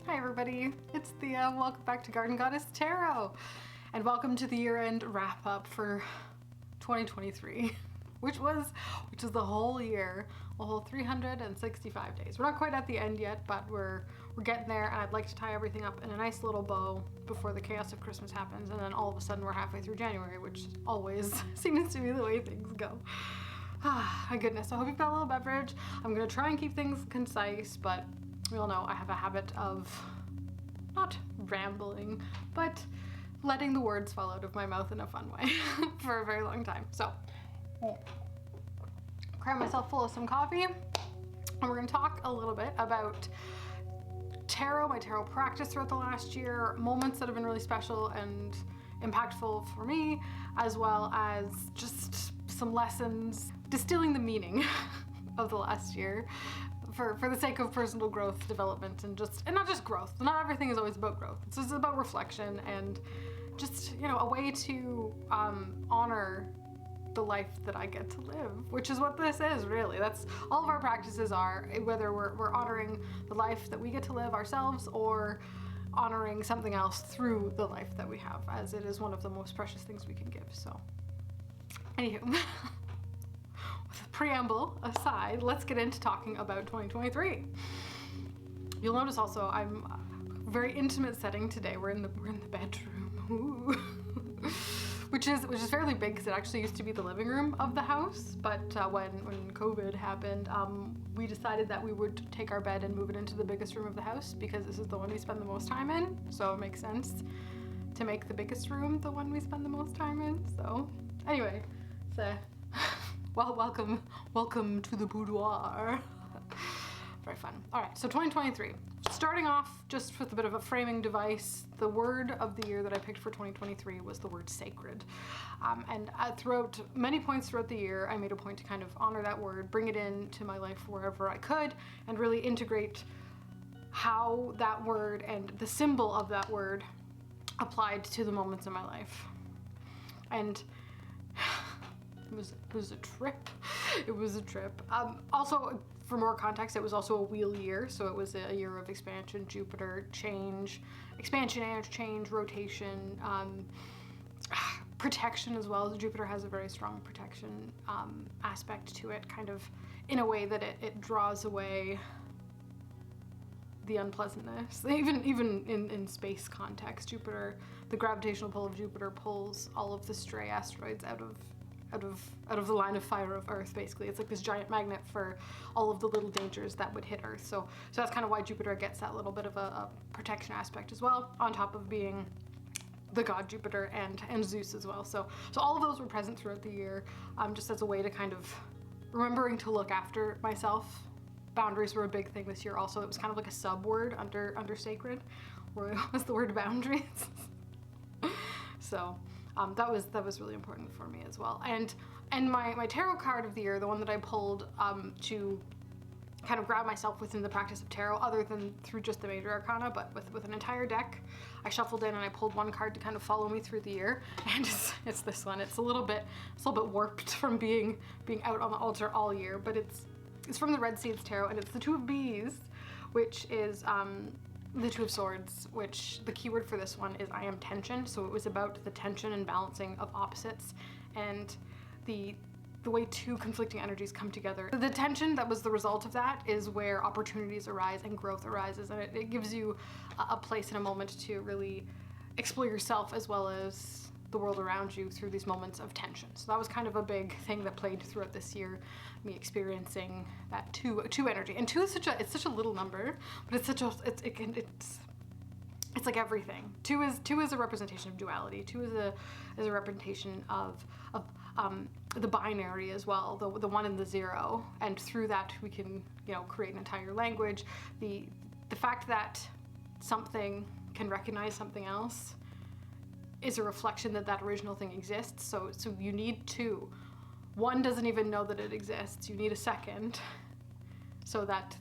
Hi everybody, it's Theia. Welcome back to Garden Goddess Tarot. And welcome to the year-end wrap-up for 2023, which is the whole year, a whole 365 days. We're not quite at the end yet, but we're getting there, and I'd like to tie everything up in a nice little bow before the chaos of Christmas happens, and then all of a sudden we're halfway through January, which always seems to be the way things go. Ah, my goodness. I hope you've got a little beverage. I'm gonna try and keep things concise, but we all know I have a habit of not rambling, but letting the words fall out of my mouth in a fun way for a very long time. So, cram myself full of some coffee, and we're gonna talk a little bit about tarot, my tarot practice throughout the last year, moments that have been really special and impactful for me, as well as just some lessons, distilling the meaning of the last year for the sake of personal growth, development, and not just growth. Not everything is always about growth. It's just about reflection and just, a way to honor the life that I get to live, which is what this is, really. That's all of our practices are, whether we're honoring the life that we get to live ourselves or honoring something else through the life that we have, as it is one of the most precious things we can give. So, anywho, with the preamble aside, let's get into talking about 2023. You'll notice also I'm a very intimate setting today. We're in the bedroom. Ooh. which is fairly big because it actually used to be the living room of the house, but when COVID happened, we decided that we would take our bed and move it into the biggest room of the house because this is the one we spend the most time in, so it makes sense to make the biggest room the one we spend the most time in. So anyway, so well, welcome to the boudoir. Very fun. All right, so 2023. Starting off just with a bit of a framing device, the word of the year that I picked for 2023 was the word sacred. And throughout many points throughout the year, I made a point to kind of honor that word, bring it into my life wherever I could, and really integrate how that word and the symbol of that word applied to the moments in my life. And it was a trip. It was a trip. Also, for more context, it was also a wheel year, so it was a year of expansion, Jupiter, change, expansion and change, rotation, protection as well. Jupiter has a very strong protection aspect to it, kind of in a way that it draws away the unpleasantness. Even in space context, Jupiter, the gravitational pull of Jupiter pulls all of the stray asteroids out of the line of fire of Earth, basically. It's like this giant magnet for all of the little dangers that would hit Earth. So that's kind of why Jupiter gets that little bit of a protection aspect as well, on top of being the god Jupiter and Zeus as well. So all of those were present throughout the year, just as a way to kind of remembering to look after myself. Boundaries were a big thing this year also. It was kind of like a sub word under sacred, where it was the word boundaries. So that was really important for me as well. And my tarot card of the year, the one that I pulled to kind of grab myself within the practice of tarot, other than through just the major arcana, but with an entire deck, I shuffled in and I pulled one card to kind of follow me through the year, and it's this one. It's a little bit warped from being out on the altar all year, but it's from the Red Seeds Tarot, and it's the Two of Bees, which is the Two of Swords, which the keyword for this one is I am tension. So it was about the tension and balancing of opposites and the way two conflicting energies come together. The tension that was the result of that is where opportunities arise and growth arises, and it gives you a place and a moment to really explore yourself as well as the world around you through these moments of tension. So that was kind of a big thing that played throughout this year, me experiencing that two energy. And two is such a little number, but it's like everything. Two is a representation of duality. Two is a representation of the binary as well, the one and the zero. And through that we can create an entire language. The fact that something can recognize something else is a reflection that original thing exists. So you need two. One doesn't even know that it exists. You need a second, so that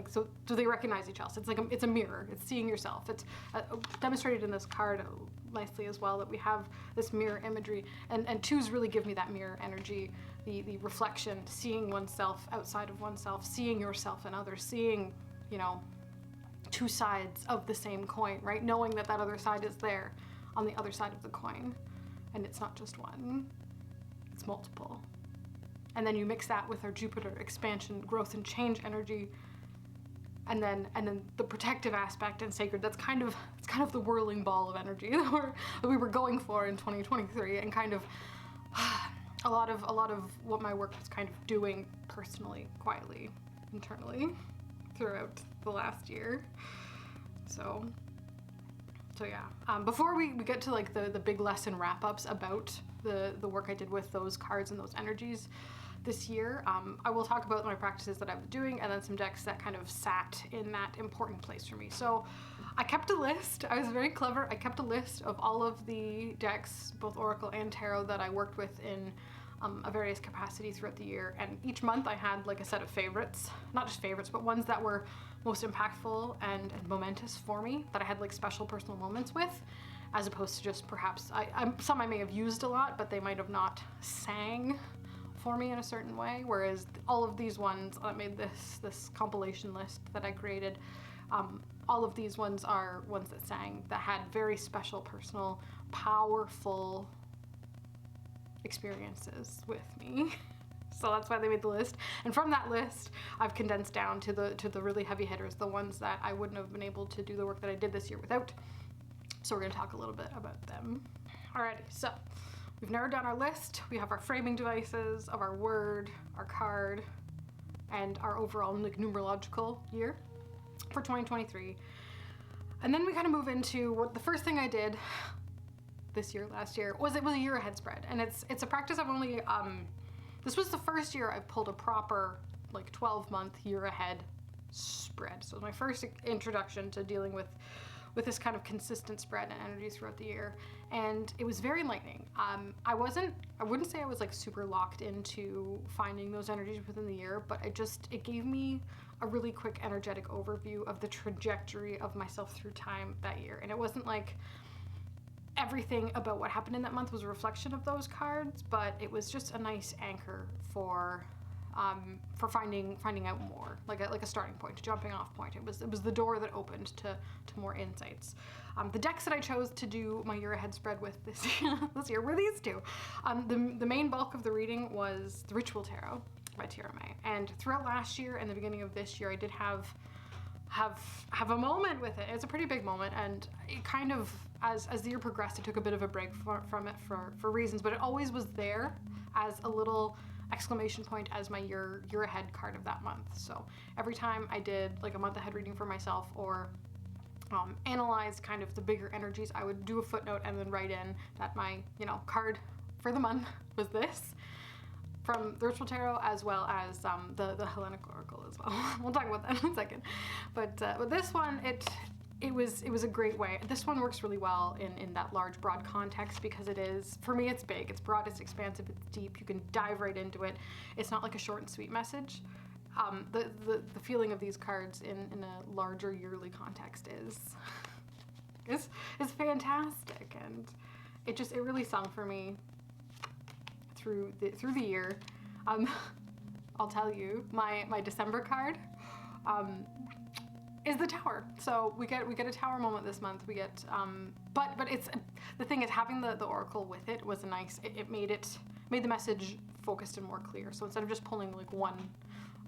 so they recognize each other. It's a mirror. It's seeing yourself. It's demonstrated in this card nicely as well, that we have this mirror imagery, and twos really give me that mirror energy, the reflection, seeing oneself outside of oneself, seeing yourself in others, seeing two sides of the same coin, right? Knowing that that other side is there on the other side of the coin, and it's not just one, it's multiple. And then you mix that with our Jupiter expansion, growth and change energy, and then the protective aspect and sacred. It's kind of the whirling ball of energy that we were going for in 2023, and kind of a lot of what my work was kind of doing personally, quietly, internally throughout the last year. So yeah. Before we get to like the big lesson wrap-ups about the work I did with those cards and those energies this year, I will talk about my practices that I've been doing, and then some decks that kind of sat in that important place for me. So I kept a list. I was very clever. I kept a list of all of the decks, both Oracle and Tarot, that I worked with in a various capacity throughout the year. And each month I had like a set of favorites, not just favorites, but ones that were most impactful and momentous for me, that I had like special personal moments with, as opposed to just perhaps, some I may have used a lot, but they might have not sang for me in a certain way. Whereas all of these ones, I made this compilation list that I created. All of these ones are ones that sang, that had very special, personal, powerful experiences with me. So that's why they made the list. And from that list, I've condensed down to the really heavy hitters, the ones that I wouldn't have been able to do the work that I did this year without. So we're gonna talk a little bit about them. Alrighty, so we've narrowed down our list. We have our framing devices of our word, our card, and our overall like numerological year for 2023. And then we kind of move into what the first thing I did last year was a year ahead spread. And it's a practice I've only, this was the first year I've pulled a proper like 12-month year ahead spread. So it was my first introduction to dealing with this kind of consistent spread and energy throughout the year. And it was very enlightening. I wouldn't say I was like super locked into finding those energies within the year, but it gave me a really quick energetic overview of the trajectory of myself through time that year. And it wasn't like everything about what happened in that month was a reflection of those cards, but it was just a nice anchor for finding out more, like a starting point, a jumping off point. It was the door that opened to more insights. The decks that I chose to do my year ahead spread with this year were these two. The main bulk of the reading was the Ritual Tarot by Theia, and throughout last year and the beginning of this year, I did have a moment with it. It's a pretty big moment, and it kind of, as the year progressed, I took a bit of a break from it for reasons, but it always was there as a little exclamation point as my year ahead card of that month. So every time I did like a month ahead reading for myself, or analyzed kind of the bigger energies, I would do a footnote and then write in that my card for the month was this from the Ritual Tarot, as well as the Hellenic Oracle as well. We'll talk about that in a second. But this one, it was a great way. This one works really well in that large, broad context, because it is, for me, it's big, it's broad, it's expansive, it's deep. You can dive right into it. It's not like a short and sweet message. The feeling of these cards in a larger yearly context is fantastic, and it really sung for me through the year. I'll tell you, my December card is the Tower. So we get a Tower moment this month. We get but it's, the thing is, having the Oracle with it was a nice, it made the message focused and more clear. So instead of just pulling like one,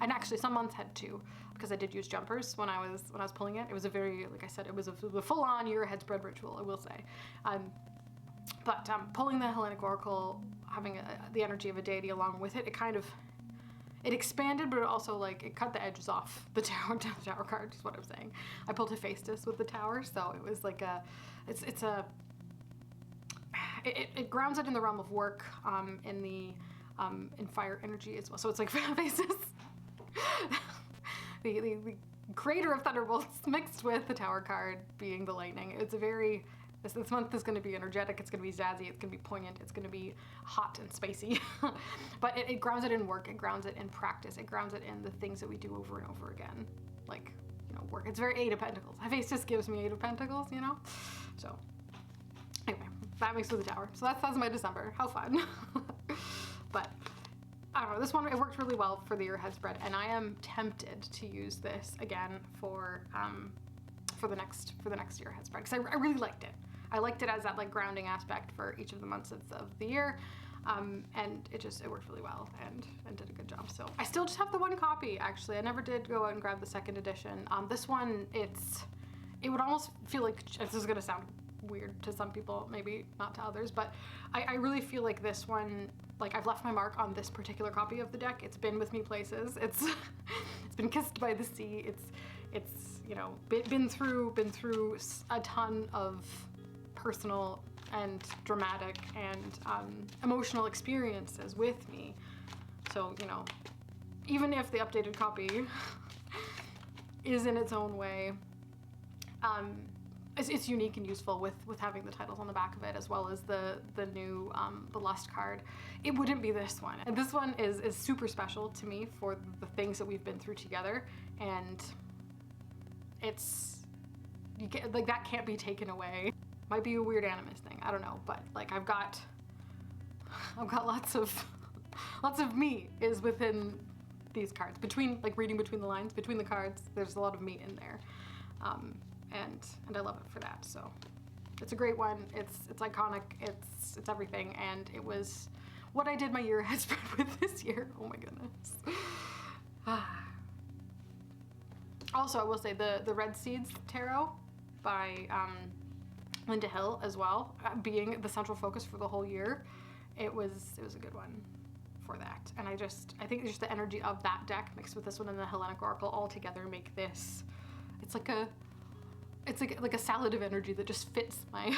and actually some months had two, because I did use jumpers when I was pulling it. It was a very, like I said, it was a full-on year ahead spread ritual, I will say. But pulling the Hellenic Oracle, having the energy of a deity along with it, it expanded, but it also it cut the edges off the Tower card, is what I'm saying. I pulled Hephaestus with the Tower, so it was like it grounds it in the realm of work, in fire energy as well. So it's like Hephaestus, the creator of thunderbolts, mixed with the Tower card being the lightning. It's a very, this month is going to be energetic, it's going to be zazzy, it's going to be poignant, it's going to be hot and spicy. But it grounds it in work, it grounds it in practice, it grounds it in the things that we do over and over again. Like, work. It's very Eight of Pentacles. Hephaestus gives me Eight of Pentacles, So, anyway, that mixed with the Tower. So that's my December. How fun. But, I don't know, this one, it worked really well for the year ahead spread, and I am tempted to use this again for for the next year ahead spread, because I really liked it. I liked it as that like grounding aspect for each of the months of the year. And it worked really well and did a good job. So I still just have the one copy, actually. I never did go out and grab the second edition. This one, it would almost feel like, this is gonna sound weird to some people, maybe not to others, but I really feel like this one, like I've left my mark on this particular copy of the deck. It's been with me places. It's been kissed by the sea. It's you know, been through a ton of personal and dramatic and emotional experiences with me. So, you know, even if the updated copy is in its own way, it's unique and useful with having the titles on the back of it, as well as the new the Lust card. It wouldn't be this one. And this one is super special to me for the things that we've been through together, and like that can't be taken away. Might be a weird animus thing, I don't know, but like I've got lots of me is within these cards. Between, like, reading between the lines, between the cards, there's a lot of me in there. And I love it for that. So it's a great one. It's iconic. It's everything. And it was what I did my year ahead spread with this year. Oh my goodness. Also, I will say the Red Seeds Tarot by Linda Hill as well, being the central focus for the whole year, it was a good one for that. And I think just the energy of that deck mixed with this one and the Hellenic Oracle all together make this, it's like a salad of energy that just fits my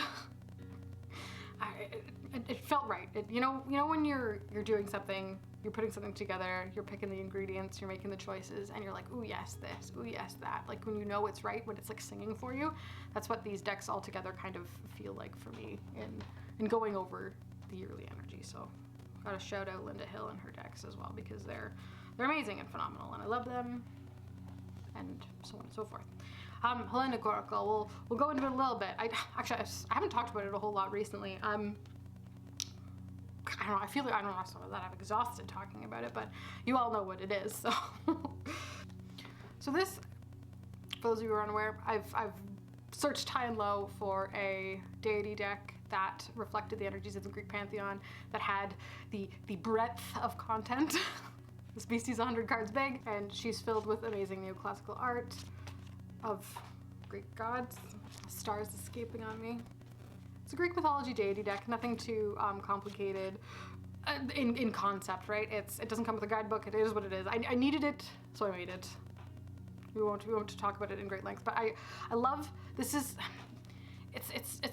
it felt right. You know when you're doing something, you're putting something together, you're picking the ingredients, you're making the choices, and you're like, ooh yes this, ooh yes that. Like when you know it's right, when it's like singing for you. That's what these decks all together kind of feel like for me in going over the yearly energy. So gotta shout out Linda Hill and her decks as well, because they're amazing and phenomenal, and I love them, and so on and so forth. Hellenic Oracle, we'll go into it a little bit. I haven't talked about it a whole lot recently. I don't know, I feel like, I don't know, some of that I'm exhausted talking about it, but you all know what it is, so. So this, for those of you who are unaware, I've searched high and low for a deity deck that reflected the energies of the Greek pantheon, that had the breadth of content. This beastie's 100 cards big, and she's filled with amazing neoclassical art of Greek gods. Stars escaping on me. It's a Greek mythology deity deck, nothing too complicated in concept, right? It doesn't come with a guidebook, it is what it is. I needed it, so I made it. We won't talk about it in great length, but I love, it's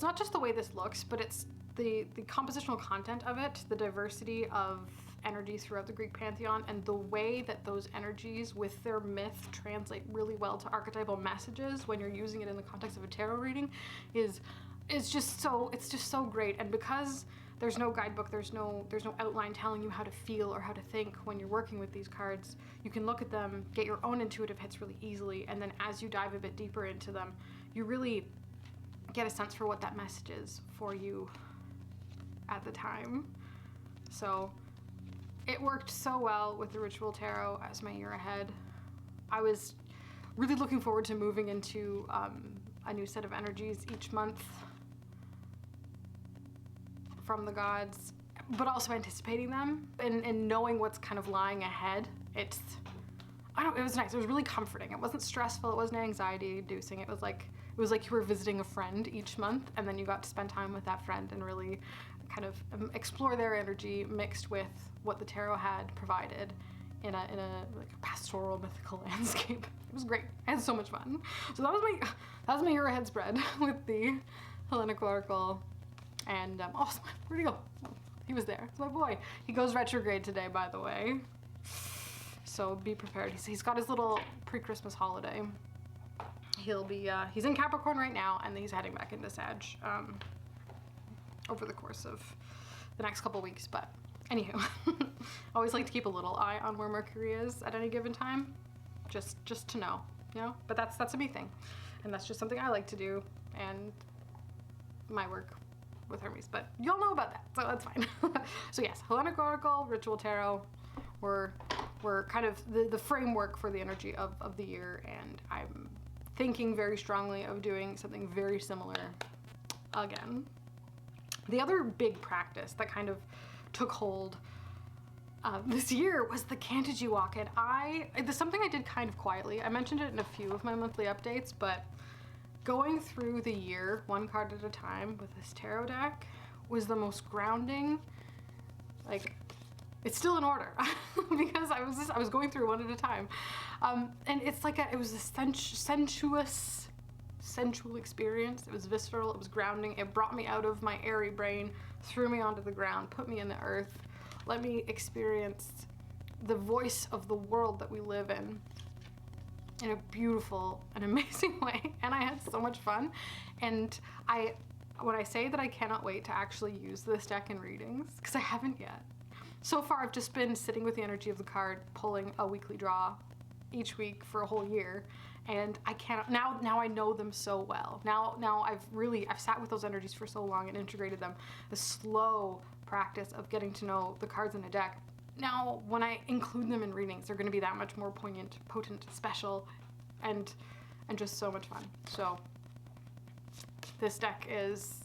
not just the way this looks, but it's the compositional content of it, the diversity of energies throughout the Greek pantheon, and the way that those energies with their myth translate really well to archetypal messages when you're using it in the context of a tarot reading is just so great. And because there's no guidebook, there's no outline telling you how to feel or how to think when you're working with these cards, you can look at them, get your own intuitive hits really easily, and then as you dive a bit deeper into them, you really get a sense for what that message is for you at the time. So it worked so well with the Ritual Tarot as my year ahead. I was really looking forward to moving into a new set of energies each month from the gods, but also anticipating them and knowing what's kind of lying ahead. It was nice. It was really comforting. It wasn't stressful. It wasn't anxiety inducing. It was like you were visiting a friend each month, and then you got to spend time with that friend and really kind of explore their energy mixed with what the tarot had provided in a like a pastoral mythical landscape. It was great. I had so much fun. So that was my year ahead spread with the Hellenic Oracle. And where'd he go? Oh, he was there. It's my boy. He goes retrograde today, by the way. So be prepared. He's got his little pre-Christmas holiday. He'll be he's in Capricorn right now, and he's heading back into Sag over the course of the next couple weeks. But anywho, I always like to keep a little eye on where Mercury is at any given time, just to know, you know. But that's a me thing, and that's just something I like to do, and my work with Hermes. But you'll know about that, so that's fine. So yes, Hellenic Oracle, Ritual Tarot were kind of the framework for the energy of the year, and I'm thinking very strongly of doing something very similar again. The other big practice that kind of took hold this year was the Kantaji walk, and it's something I did kind of quietly. I mentioned it in a few of my monthly updates, but going through the year one card at a time with this tarot deck was the most grounding. Like, it's still in order because I was going through one at a time, and it's like it was a sensual experience. It was visceral, it was grounding. It brought me out of my airy brain, threw me onto the ground, put me in the earth, let me experience the voice of the world that we live in a beautiful and amazing way. And I had so much fun. And when I say that I cannot wait to actually use this deck in readings, because I haven't yet. So far, I've just been sitting with the energy of the card, pulling a weekly draw each week for a whole year. And I cannot, now I know them so well. Now I've sat with those energies for so long and integrated them. The slow practice of getting to know the cards in a deck. Now, when I include them in readings, they're gonna be that much more poignant, potent, special, and just so much fun. So this deck is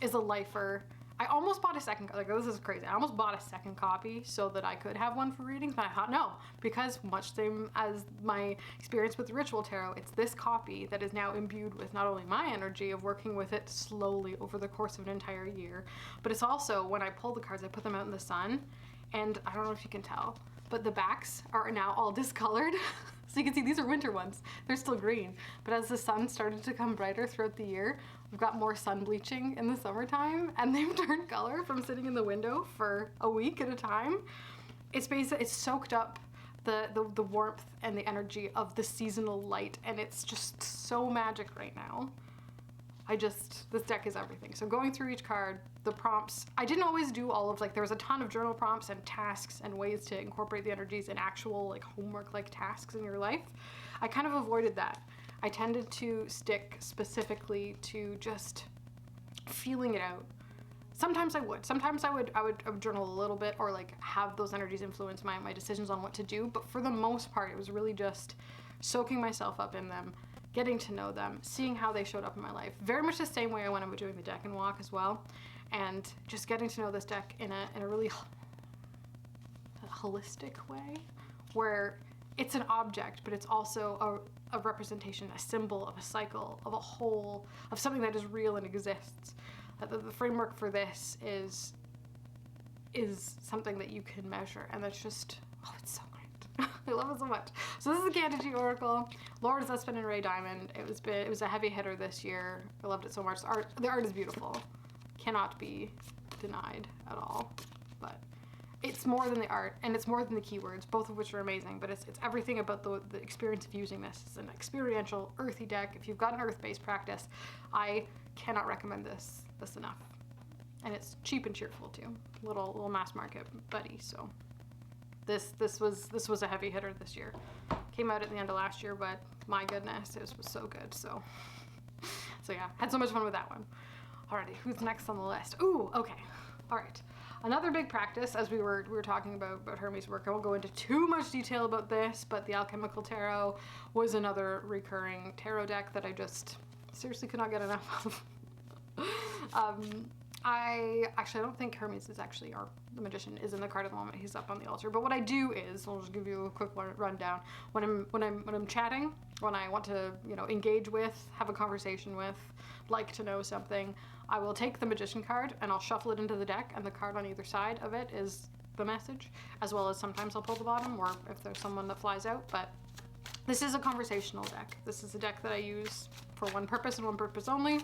a lifer. I almost bought a second, like, this is crazy. I almost bought a second copy so that I could have one for readings, but I thought no, because much same as my experience with the Ritual Tarot, it's this copy that is now imbued with not only my energy of working with it slowly over the course of an entire year, but it's also, when I pull the cards, I put them out in the sun, and I don't know if you can tell, but the backs are now all discolored. So you can see these are winter ones. They're still green. But as the sun started to come brighter throughout the year, we've got more sun bleaching in the summertime, and they've turned color from sitting in the window for a week at a time. It's soaked up the warmth and the energy of the seasonal light, and it's just so magic right now. This deck is everything. So going through each card, the prompts, I didn't always do all of, like, there was a ton of journal prompts and tasks and ways to incorporate the energies in actual, like, homework-like tasks in your life. I kind of avoided that. I tended to stick specifically to just feeling it out. Sometimes I would journal a little bit, or like have those energies influence my decisions on what to do. But for the most part, it was really just soaking myself up in them, getting to know them, seeing how they showed up in my life. Very much the same way I went about doing the deck and walk as well. And just getting to know this deck in a really holistic way, where it's an object, but it's also a representation, a symbol of a cycle, of a whole, of something that is real and exists. The framework for this is something that you can measure, and that's just, oh, it's so great. I love it so much. So this is the Kantaji Oracle. Laura's Espen and Ray Diamond. It was a heavy hitter this year. I loved it so much. The art is beautiful. Cannot be denied at all. But it's more than the art, and it's more than the keywords, both of which are amazing, but it's everything about the experience of using this. It's an experiential, earthy deck. If you've got an earth-based practice, I cannot recommend this enough. And it's cheap and cheerful too. Little mass market buddy. So this was a heavy hitter this year. Came out at the end of last year, but my goodness, it was so good. So yeah, had so much fun with that one. Alrighty, who's next on the list? Ooh, okay. All right. Another big practice, as we were talking about Hermes' work, I won't go into too much detail about this, but the Alchemical Tarot was another recurring tarot deck that I just seriously could not get enough of. I don't think Hermes is actually, or the magician is in the card at the moment. He's up on the altar. But what I do is, I'll just give you a quick rundown. When I'm chatting, when I want to, engage with, have a conversation with, like to know something, I will take the magician card and I'll shuffle it into the deck, and the card on either side of it is the message, as well as sometimes I'll pull the bottom, or if there's someone that flies out. But this is a conversational deck. This is a deck that I use for one purpose and one purpose only,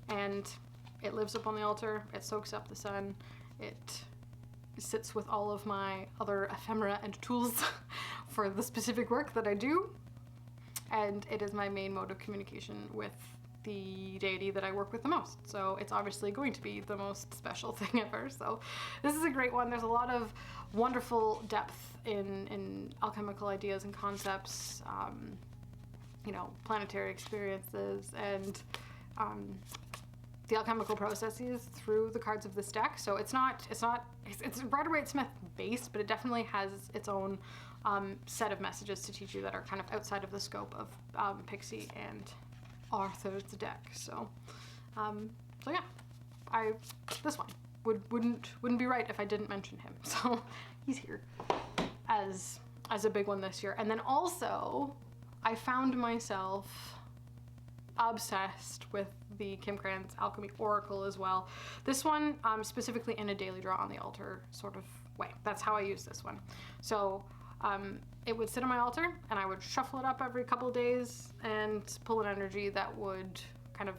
and it lives up on the altar. It soaks up the sun. It sits with all of my other ephemera and tools for the specific work that I do, and it is my main mode of communication with the deity that I work with the most. So it's obviously going to be the most special thing ever. So this is a great one. There's a lot of wonderful depth in alchemical ideas and concepts, planetary experiences, and the alchemical processes through the cards of this deck. So it's Rider-Waite-Smith based, but it definitely has its own set of messages to teach you that are kind of outside of the scope of Pixie and Arthur's deck. So yeah, this one wouldn't be right if I didn't mention him. So he's here as a big one this year. And then also I found myself obsessed with the Kim Krans Alchemy Oracle as well. This one specifically in a daily draw on the altar sort of way. That's how I use this one. So it would sit on my altar and I would shuffle it up every couple of days and pull an energy that would kind of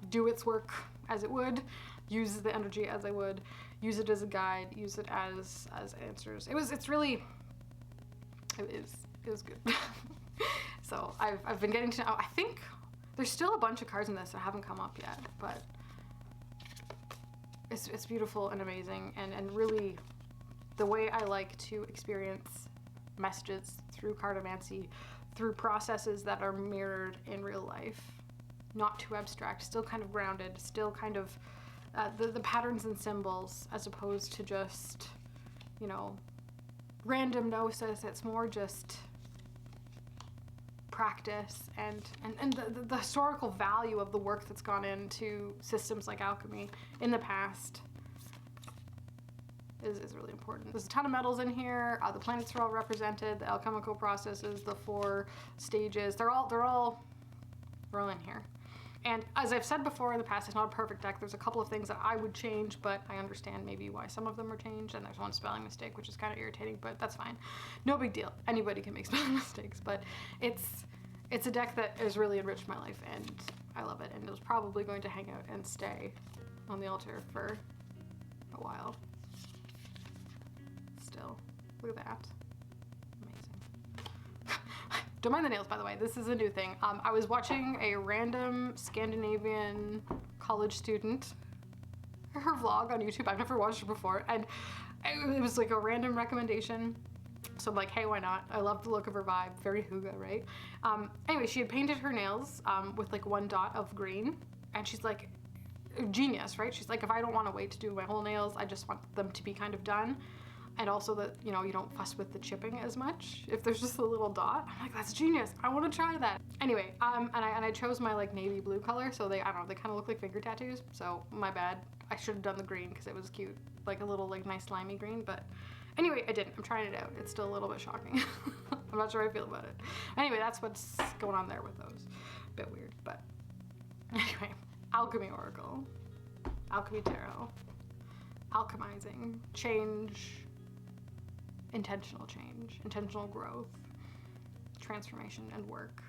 do its work as it would, use the energy as I would, use it as a guide, use it as answers. It was good. So I've been getting to know, I think there's still a bunch of cards in this that haven't come up yet, but it's beautiful and amazing, and really the way I like to experience messages through cartomancy, through processes that are mirrored in real life, not too abstract, still kind of grounded, still kind of the patterns and symbols, as opposed to just, you know, random gnosis. It's more just practice and the historical value of the work that's gone into systems like alchemy in the past is really important. There's a ton of metals in here. The planets are all represented, the alchemical processes, the 4 stages, they're all in here. And as I've said before in the past, it's not a perfect deck. There's a couple of things that I would change, but I understand maybe why some of them are changed, and there's one spelling mistake, which is kind of irritating, but that's fine. No big deal. Anybody can make spelling mistakes, but it's a deck that has really enriched my life, and I love it, and it was probably going to hang out and stay on the altar for a while. Still, look at that. Don't mind the nails, by the way. This is a new thing. I was watching a random Scandinavian college student, her vlog on YouTube. I've never watched her before, and it was like a random recommendation. So I'm like, hey, why not? I love the look of her vibe. Very hygge, right? Anyway, she had painted her nails with like 1 dot of green, and she's like, genius, right? She's like, if I don't want to wait to do my whole nails, I just want them to be kind of done. And also that, you know, you don't fuss with the chipping as much if there's just a little dot. I'm like, that's genius. I want to try that. Anyway, and I chose my like navy blue color, so they, I don't know, they kind of look like finger tattoos. So my bad. I should have done the green because it was cute, like a little like nice slimy green. But anyway, I didn't. I'm trying it out. It's still a little bit shocking. I'm not sure how I feel about it. Anyway, that's what's going on there with those. Bit weird, but anyway, Alchemy Oracle, Alchemy Tarot, alchemizing, change. Intentional change, intentional growth, transformation, and work.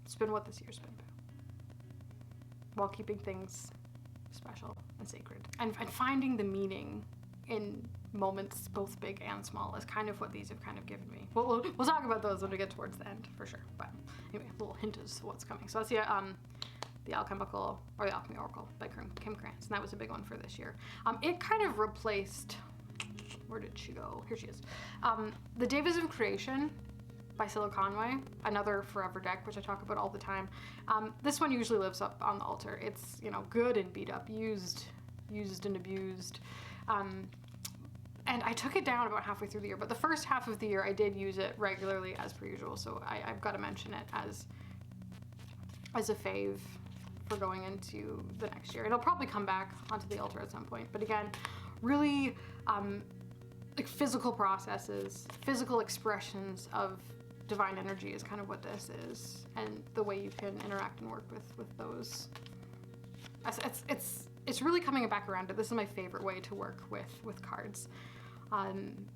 It's been what this year's been about. While keeping things special and sacred. And finding the meaning in moments both big and small is kind of what these have kind of given me. We'll talk about those when we get towards the end, for sure. But anyway, a little hint as to what's coming. So that's the Alchemy Oracle by Kim Krans, and that was a big one for this year. It kind of replaced, where did she go? Here she is. The Devas of Creation by Scylla Conway, another forever deck, which I talk about all the time. This one usually lives up on the altar. It's, you know, good and beat up, used and abused. And I took it down about halfway through the year, but the first half of the year I did use it regularly as per usual, so I've got to mention it as a fave for going into the next year. It'll probably come back onto the altar at some point, but again, really like physical processes, physical expressions of divine energy is kind of what this is, and the way you can interact and work with those. It's really coming back around to this is my favorite way to work with cards, and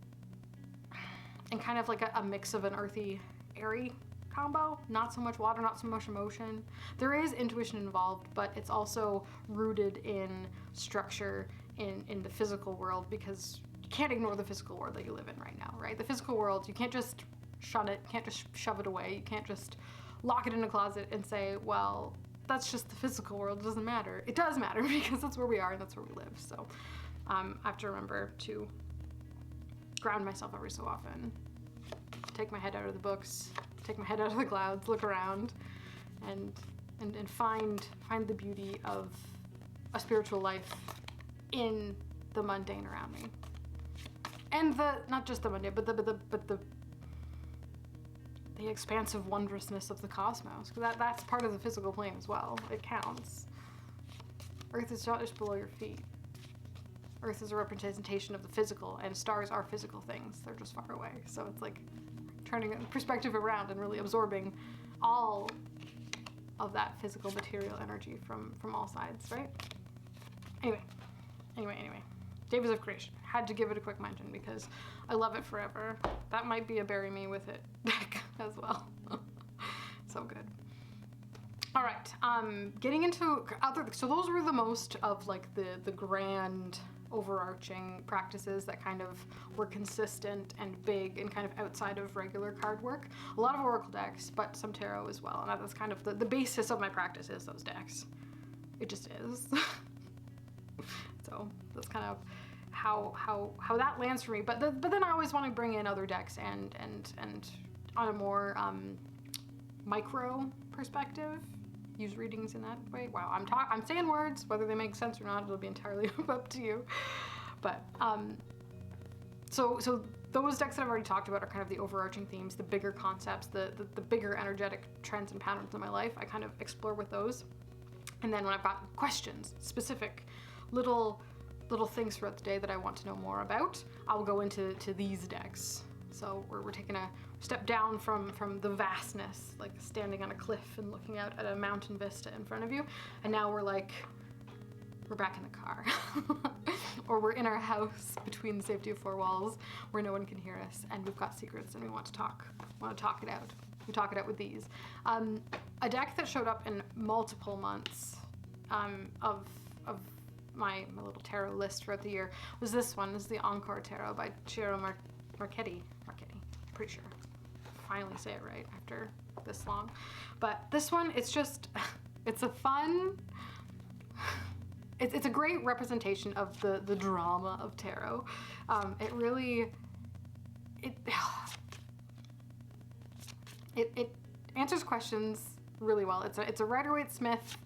kind of like a mix of an earthy, airy combo. Not so much water, not so much emotion. There is intuition involved, but it's also rooted in structure in the physical world, because you can't ignore the physical world that you live in right now, right? The physical world, you can't just shun it, you can't just shove it away, you can't just lock it in a closet and say, well, that's just the physical world, it doesn't matter. It does matter, because that's where we are and that's where we live. So I have to remember to ground myself every so often, take my head out of the books, take my head out of the clouds, look around, and find the beauty of a spiritual life in the mundane around me. and not just the mundane, but the expansive wondrousness of the cosmos. That's part of the physical plane as well. It counts. Earth is not just below your feet. Earth is a representation of the physical, and stars are physical things. They're just far away. So it's like turning perspective around and really absorbing all of that physical material energy from all sides, right? Anyway. Davis of Creation. Had to give it a quick mention because I love it forever. That might be a bury me with it deck as well. So good. All right, getting into other, so those were the most of like the grand overarching practices that kind of were consistent and big and kind of outside of regular card work. A lot of Oracle decks, but some tarot as well. And that's kind of the basis of my practice is those decks. It just is. So that's kind of how that lands for me. But then I always want to bring in other decks and on a more micro perspective, use readings in that way. Wow, I'm saying words, whether they make sense or not, it'll be entirely up to you. But so those decks that I've already talked about are kind of the overarching themes, the bigger concepts, the bigger energetic trends and patterns in my life. I kind of explore with those. And then when I've got questions, specific little things throughout the day that I want to know more about, I'll go into these decks. So we're taking a step down from the vastness, like standing on a cliff and looking out at a mountain vista in front of you. And now we're back in the car. Or we're in our house between the safety of four walls where no one can hear us, and we've got secrets and we want to talk it out. We talk it out with these. A deck that showed up in multiple months of my little tarot list throughout the year was this one. This is the Encore Tarot by Ciro Marchetti. Pretty sure. Finally say it right after this long. But this one, it's a fun, it's a great representation of the drama of tarot. It answers questions really well. It's a Rider-Waite-Smith,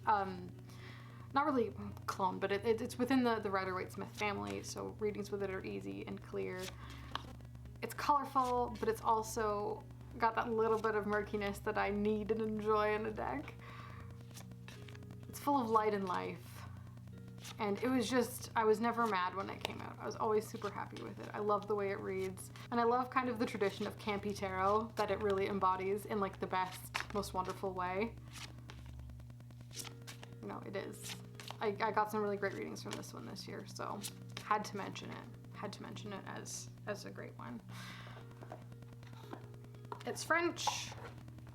not really clone, but it's within the Rider-Waite-Smith family, so readings with it are easy and clear. It's colorful, but it's also got that little bit of murkiness that I need and enjoy in a deck. It's full of light and life. And I was never mad when it came out. I was always super happy with it. I love the way it reads. And I love kind of the tradition of campy tarot that it really embodies in like the best, most wonderful way. You know, it is. I got some really great readings from this one this year, so had to mention it. Had to mention it as a great one. It's French.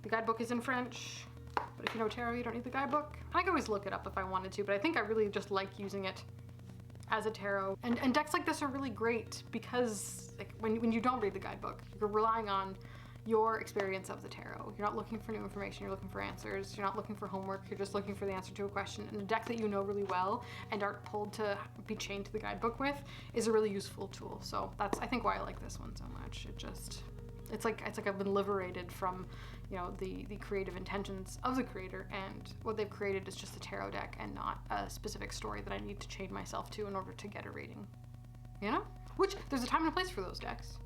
The guidebook is in French. But if you know tarot, you don't need the guidebook. I could always look it up if I wanted to, but I think I really just like using it as a tarot. And decks like this are really great because like, when you don't read the guidebook, you're relying on your experience of the tarot. You're not looking for new information, you're looking for answers. You're not looking for homework, you're just looking for the answer to a question. And a deck that you know really well and aren't pulled to be chained to the guidebook with is a really useful tool. So that's, I think, why I like this one so much. It's like I've been liberated from, you know, the creative intentions of the creator, and what they've created is just a tarot deck and not a specific story that I need to chain myself to in order to get a reading. You know? Which, there's a time and a place for those decks.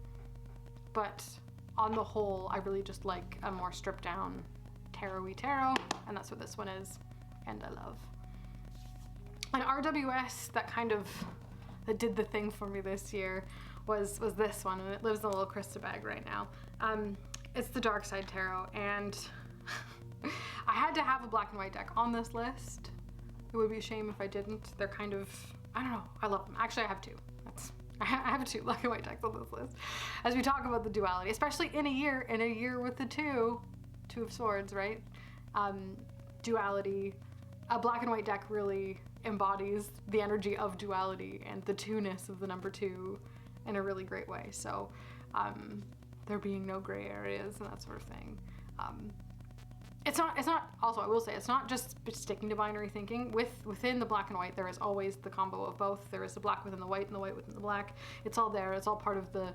But on the whole, I really just like a more stripped down tarot-y tarot, and that's what this one is, and I love. An RWS that did the thing for me this year was this one, and it lives in a little crystal bag right now. It's the Dark Side Tarot, and I had to have a black and white deck on this list. It would be a shame if I didn't. They're kind of, I don't know, I love them. Actually, I have two. I have two black and white decks on this list. As we talk about the duality, especially in a year with the two of swords, right? Duality, a black and white deck really embodies the energy of duality and the two-ness of the number two in a really great way. So there being no gray areas and that sort of thing. It's not, also I will say, it's not just sticking to binary thinking. Within the black and white, there is always the combo of both. There is the black within the white and the white within the black. It's all there. It's all part of the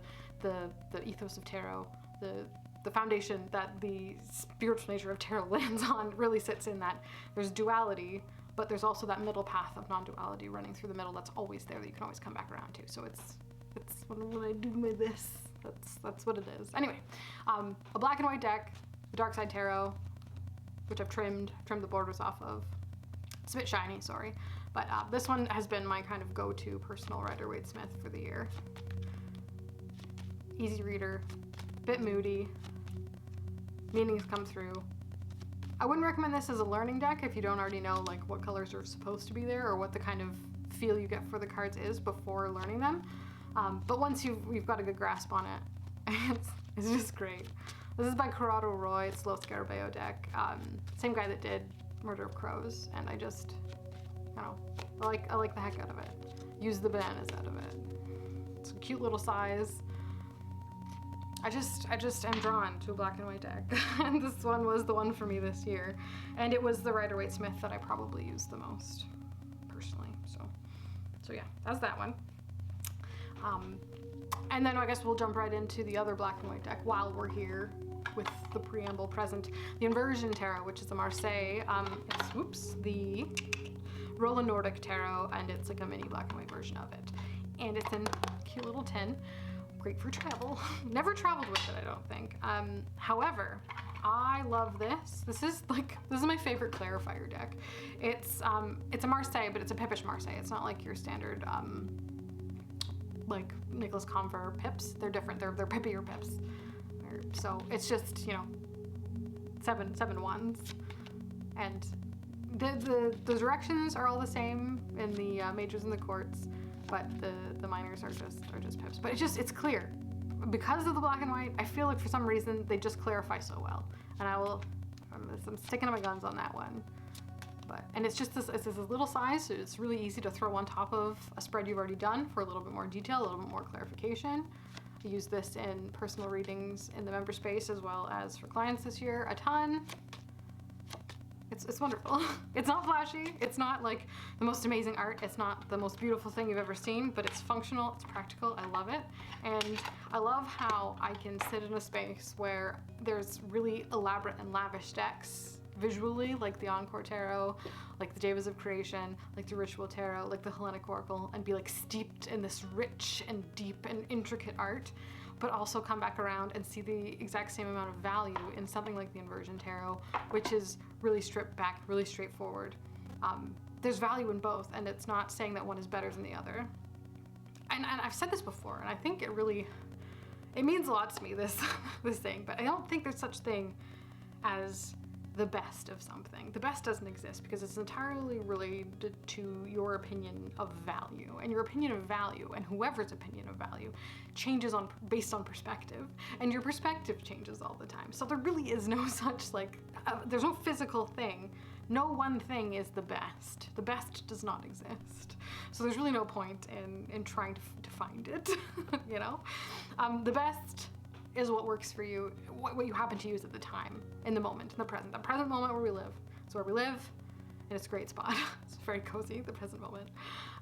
ethos of tarot. The foundation that the spiritual nature of tarot lands on really sits in that there's duality, but there's also that middle path of non-duality running through the middle that's always there that you can always come back around to. So It's when I do my this. That's what it is. Anyway, a black and white deck, the Dark Side Tarot, which I've trimmed the borders off of. It's a bit shiny, sorry. But this one has been my kind of go-to personal Rider-Waite-Smith for the year. Easy reader, bit moody, meanings come through. I wouldn't recommend this as a learning deck if you don't already know like what colors are supposed to be there or what the kind of feel you get for the cards is before learning them. But once you've got a good grasp on it, it's just great. This is by Corrado Roy. It's Los Scarabeo deck. Same guy that did Murder of Crows, and I just, I like the heck out of it. Use the bananas out of it. It's a cute little size. I just am drawn to a black and white deck, and this one was the one for me this year, and it was the Rider-Waite-Smith that I probably used the most personally. So yeah, that's that one. And then I guess we'll jump right into the other black and white deck while we're here with the preamble present. The Inversion Tarot, which is a Marseille. It's the Roland Nordic Tarot, and it's like a mini black and white version of it. And it's in a cute little tin. Great for travel. Never traveled with it, I don't think. However, I love this. This is my favorite clarifier deck. It's a Marseille, but it's a Pippish Marseille. It's not like your standard like Nicholas Confer pips. They're different. They're pippier pips. So it's just, seven wands, and the directions are all the same in the majors and the courts, but the minors are just pips. But it's clear because of the black and white. I feel like for some reason they just clarify so well, and I'm sticking to my guns on that one. And it's just this little size, so it's really easy to throw on top of a spread you've already done for a little bit more detail, a little bit more clarification. I use this in personal readings in the member space as well as for clients this year a ton. It's wonderful. It's not flashy. It's not like the most amazing art. It's not the most beautiful thing you've ever seen, but it's functional, it's practical. I love it. And I love how I can sit in a space where there's really elaborate and lavish decks visually, like the Encore Tarot, like the Devas of Creation, like the Ritual Tarot, like the Hellenic Oracle, and be like steeped in this rich and deep and intricate art, but also come back around and see the exact same amount of value in something like the Inversion Tarot, which is really stripped back, really straightforward. There's value in both, and it's not saying that one is better than the other. And I've said this before, and I think it means a lot to me, this thing, but I don't think there's such thing as the best of something. The best doesn't exist because it's entirely related to your opinion of value, and your opinion of value, and whoever's opinion of value, changes based on perspective, and your perspective changes all the time. So there really is no such there's no physical thing. No one thing is the best. The best does not exist. So there's really no point in trying to find it, The best is what works for you, what you happen to use at the time, in the moment, in the present moment where we live. It's where we live, and it's a great spot. It's very cozy, the present moment.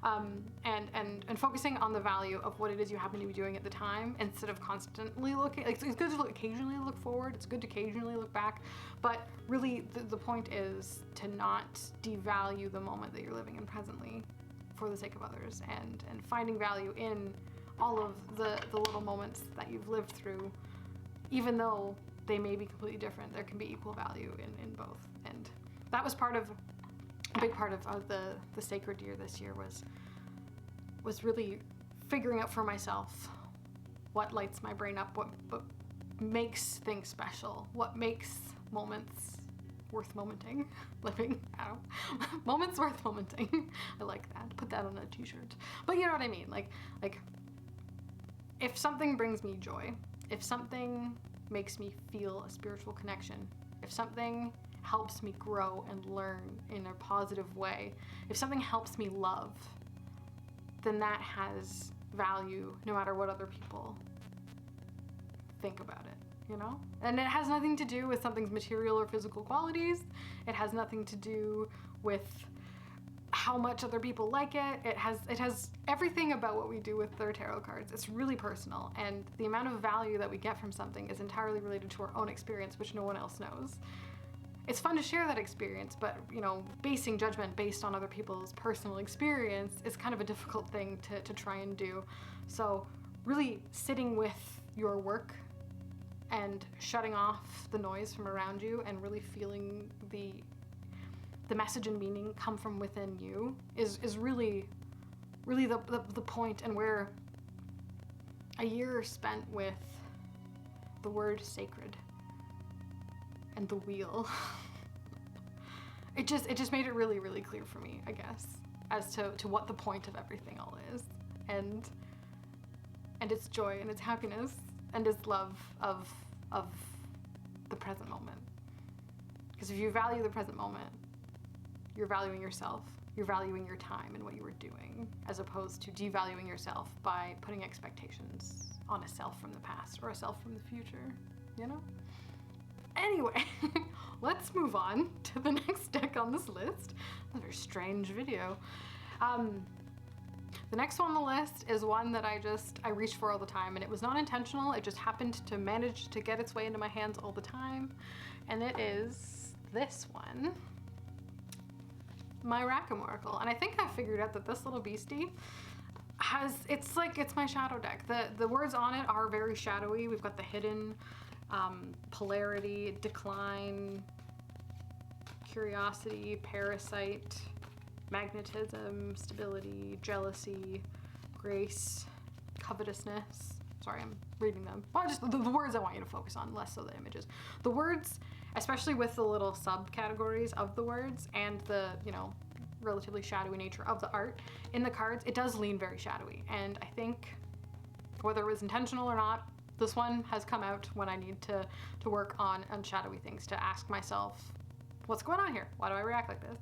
And focusing on the value of what it is you happen to be doing at the time, instead of constantly looking, it's good to occasionally look forward, it's good to occasionally look back, but really the point is to not devalue the moment that you're living in presently for the sake of others, and finding value in all of the little moments that you've lived through, even though they may be completely different, there can be equal value in both. And that was a big part of the sacred year this year was really figuring out for myself what lights my brain up, what makes things special, what makes moments worth momenting, living, moments worth momenting. I like that, put that on a t-shirt. But you know what I mean, like if something brings me joy, if something makes me feel a spiritual connection, if something helps me grow and learn in a positive way, if something helps me love, then that has value no matter what other people think about it, And it has nothing to do with something's material or physical qualities. It has nothing to do with how much other people like it. It has everything about what we do with their tarot cards. It's really personal, and the amount of value that we get from something is entirely related to our own experience, which no one else knows. It's fun to share that experience, but basing judgment based on other people's personal experience is kind of a difficult thing to try and do. So really sitting with your work and shutting off the noise from around you and really feeling the message and meaning come from within you is really the point, and where a year spent with the word sacred and the wheel it just made it really clear for me, I guess, as to what the point of everything all is, and its joy and its happiness and its love of the present moment. Because if you value the present moment, you're valuing yourself, you're valuing your time and what you were doing, as opposed to devaluing yourself by putting expectations on a self from the past or a self from the future, you know? Anyway, let's move on to the next deck on this list. Another strange video. The next one on the list is one that I reach for all the time, and it was not intentional. It just happened to manage to get its way into my hands all the time. And it is this one, my Rackham Oracle. And I think I figured out that this little beastie it's my shadow deck. The words on it are very shadowy. We've got the hidden, polarity, decline, curiosity, parasite, magnetism, stability, jealousy, grace, covetousness. Sorry, I'm reading them. Well, just the words I want you to focus on, less so the images. The words, especially with the little subcategories of the words and the, relatively shadowy nature of the art in the cards, it does lean very shadowy. And I think, whether it was intentional or not, this one has come out when I need to work on shadowy things, to ask myself, what's going on here? Why do I react like this?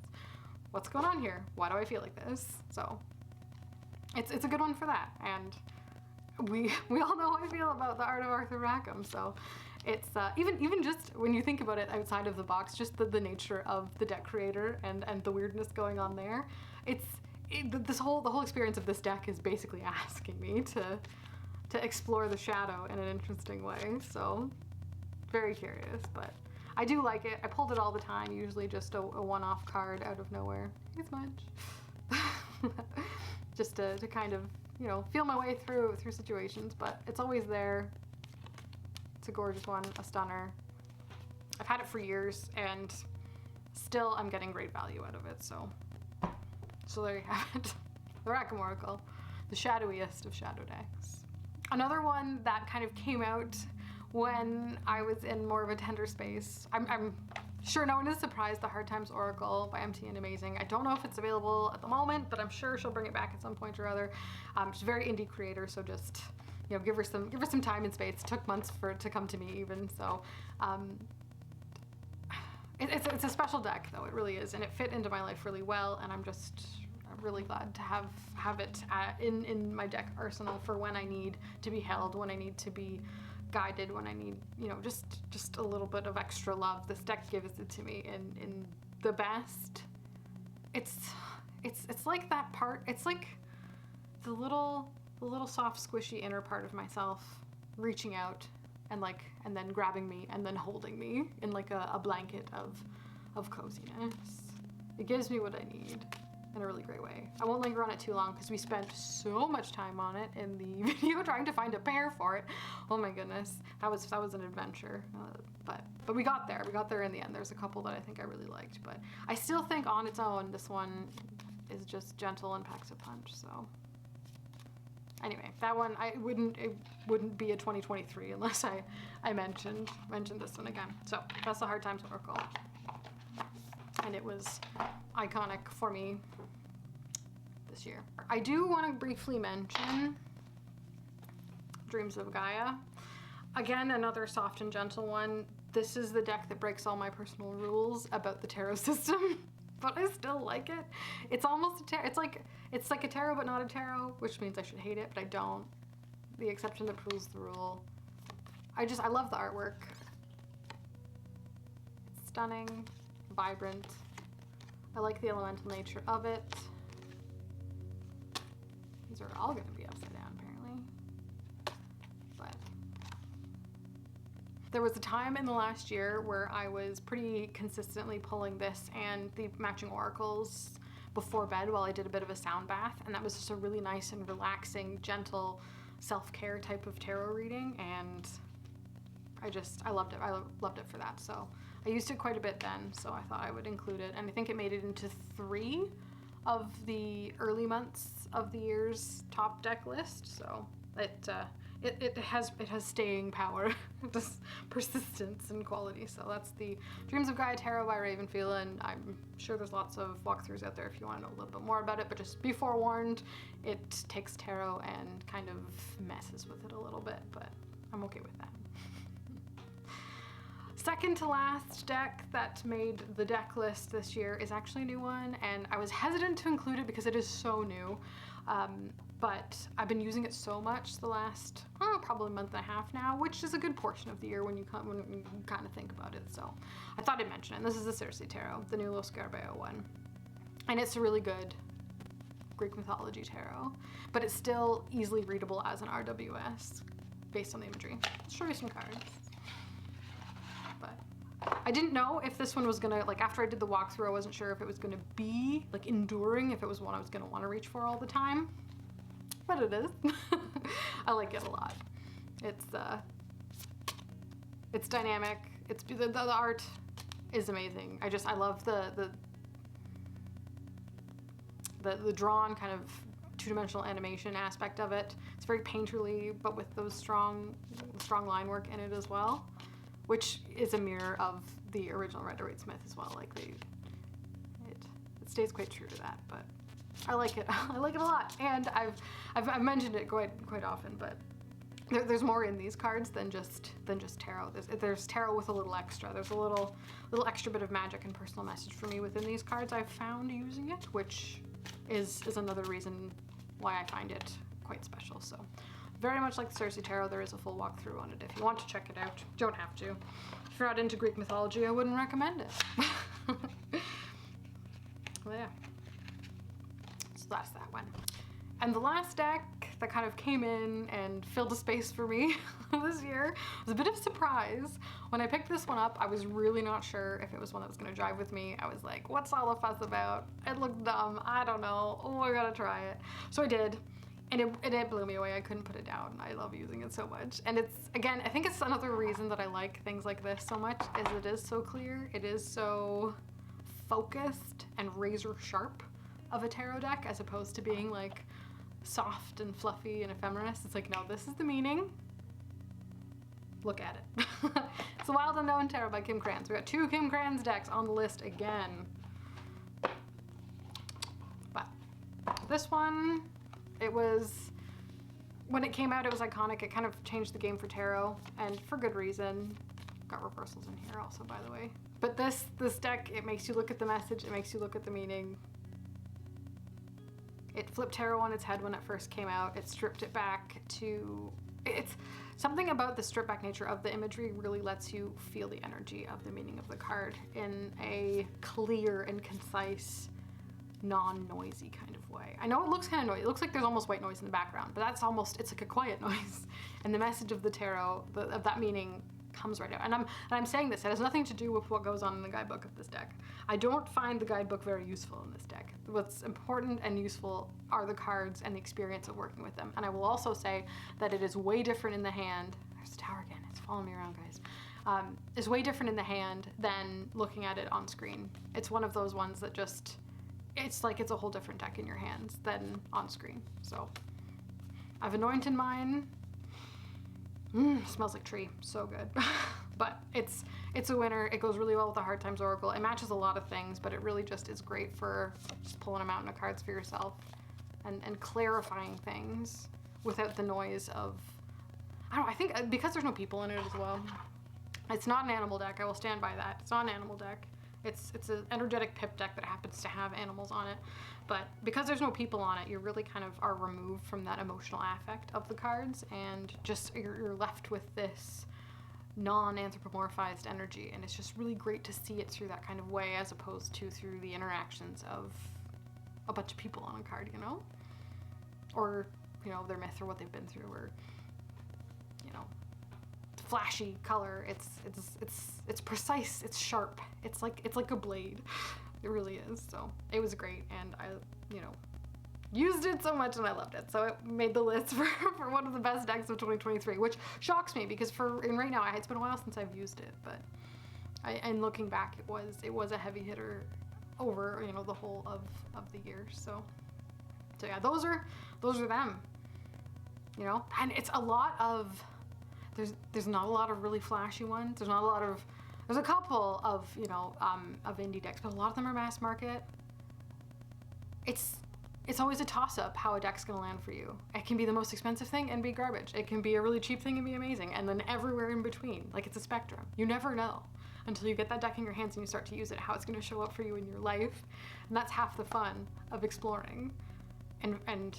What's going on here? Why do I feel like this? So it's a good one for that. And we all know how I feel about the art of Arthur Rackham. So it's even just when you think about it outside of the box, just the nature of the deck creator and the weirdness going on there. The whole experience of this deck is basically asking me to explore the shadow in an interesting way. So very curious, but I do like it. I pulled it all the time, usually just a one-off card out of nowhere. Thanks much. Just to kind of, feel my way through situations, but it's always there. It's a gorgeous one, a stunner. I've had it for years and still I'm getting great value out of it, so there you have it. The Rackham Oracle, the shadowiest of shadow decks. Another one that kind of came out when I was in more of a tender space. I'm sure no one is surprised, the Hard Times Oracle by MT and Amazing. I don't know if it's available at the moment, but I'm sure she'll bring it back at some point or other. She's a very indie creator, so just give her some time and space. It took months for it to come to me even, so it's a special deck though, it really is, and it fit into my life really well, and I'm really glad to have it in my deck arsenal for when I need to be held, when I need to be guided, when I need, just a little bit of extra love. This deck gives it to me in the best. It's like that part. It's like the little soft, squishy inner part of myself reaching out and then grabbing me and then holding me in like a blanket of coziness. It gives me what I need in a really great way. I won't linger on it too long because we spent so much time on it in the video trying to find a pair for it. Oh my goodness, that was an adventure. But we got there. We got there in the end. There's a couple that I think I really liked, but I still think on its own this one is just gentle and packs a punch. So anyway, that one it wouldn't be a 2023 unless I mentioned this one again. So that's the Hard Times Oracle, and it was iconic for me this year. I do want to briefly mention Dreams of Gaia. Again, another soft and gentle one. This is the deck that breaks all my personal rules about the tarot system, but I still like it. It's almost a tarot. It's like a tarot but not a tarot, which means I should hate it, but I don't. The exception that proves the rule. I love the artwork. It's stunning, vibrant. I like the elemental nature of it. These are all going to be upside down, apparently. But there was a time in the last year where I was pretty consistently pulling this and the matching oracles before bed while I did a bit of a sound bath, and that was just a really nice and relaxing, gentle self-care type of tarot reading, and I loved it. I loved it for that. So I used it quite a bit then, so I thought I would include it. And I think it made it into 3 of the early months of the year's top deck list. So it has staying power, just persistence and quality. So that's the Dreams of Gaia Tarot by Ravenfield, and I'm sure there's lots of walkthroughs out there if you want to know a little bit more about it, but just be forewarned, it takes tarot and kind of messes with it a little bit, but I'm okay with that. Second to last deck that made the deck list this year is actually a new one, and I was hesitant to include it because it is so new, but I've been using it so much the last probably month and a half now, which is a good portion of the year when you kind of think about it. So I thought I'd mention it. And this is the Circe Tarot, the new Lo Scarabeo one, and it's a really good Greek mythology tarot, but it's still easily readable as an RWS based on the imagery. Let's show you some cards. But I didn't know if this one was gonna, like, after I did the walkthrough, I wasn't sure if it was gonna be like enduring, if it was one I was gonna want to reach for all the time, but it is. I like it a lot. It's dynamic. The art is amazing. I love the drawn kind of two-dimensional animation aspect of it. It's very painterly, but with those strong line work in it as well, which is a mirror of the original Rider-Waite-Smith as well. Like it stays quite true to that, but I like it. I like it a lot, and I've mentioned it quite often, but there's more in these cards than just tarot. There's tarot with a little extra. There's a little extra bit of magic and personal message for me within these cards I've found using it, which is another reason why I find it quite special. So very much like the Circe Tarot, there is a full walkthrough on it if you want to check it out. You don't have to. If you're not into Greek mythology, I wouldn't recommend it. Well, yeah. So that's that one. And the last deck that kind of came in and filled a space for me this year was a bit of a surprise. When I picked this one up, I was really not sure if it was one that was going to jive with me. I was like, what's all the fuss about? It looked dumb. I don't know. Oh, I gotta try it. So I did. And it blew me away. I couldn't put it down. I love using it so much. And it's, again, I think it's another reason that I like things like this so much, is it is so clear. It is so focused and razor sharp of a tarot deck, as opposed to being like soft and fluffy and ephemeris. It's like, no, this is the meaning. Look at it. It's The Wild Unknown Tarot by Kim Krans. We got 2 Kim Krans decks on the list again. But this one, it was, when it came out, it was iconic. It kind of changed the game for tarot, and for good reason. Got reversals in here also, by the way. But this deck, it makes you look at the message, it makes you look at the meaning. It flipped tarot on its head when it first came out. It stripped it back to, it's something about the stripped back nature of the imagery really lets you feel the energy of the meaning of the card in a clear and concise, non-noisy kind of way. I know it looks kind of noisy. It looks like there's almost white noise in the background, but that's almost, it's like a quiet noise. And the message of the tarot, of that meaning, comes right out. And I'm saying this, it has nothing to do with what goes on in the guidebook of this deck. I don't find the guidebook very useful in this deck. What's important and useful are the cards and the experience of working with them. And I will also say that it is way different in the hand. There's a tower again, it's following me around, guys. It's way different in the hand than looking at it on screen. It's one of those ones that just, it's like it's a whole different deck in your hands than on screen. So I've anointed mine. Smells like tree, so good. But it's a winner. It goes really well with the Hard Times Oracle. It matches a lot of things, but it really just is great for just pulling a mountain of cards for yourself and clarifying things without the noise of, I don't know, I think because there's no people in it as well. It's not an animal deck, I will stand by that. It's not an animal deck. It's an energetic pip deck that happens to have animals on it. But because there's no people on it, you really kind of are removed from that emotional affect of the cards, and just you're left with this non-anthropomorphized energy, and it's just really great to see it through that kind of way, as opposed to through the interactions of a bunch of people on a card, you know? Or, you know, their myth or what they've been through, or, you know, flashy color. It's precise, it's sharp, it's like a blade. It really is. So it was great, and I, you know, used it so much and I loved it. So it made the list for one of the best decks of 2023, which shocks me because right now it's been a while since I've used it, but and looking back, it was a heavy hitter over, you know, the whole of the year. So yeah, those are them, you know, and it's a lot of, there's not a lot of really flashy ones. There's a couple of, you know, of indie decks, but a lot of them are mass market. It's always a toss-up how a deck's gonna land for you. It can be the most expensive thing and be garbage. It can be a really cheap thing and be amazing, and then everywhere in between. Like, it's a spectrum. You never know until you get that deck in your hands and you start to use it, how it's gonna show up for you in your life. And that's half the fun of exploring. And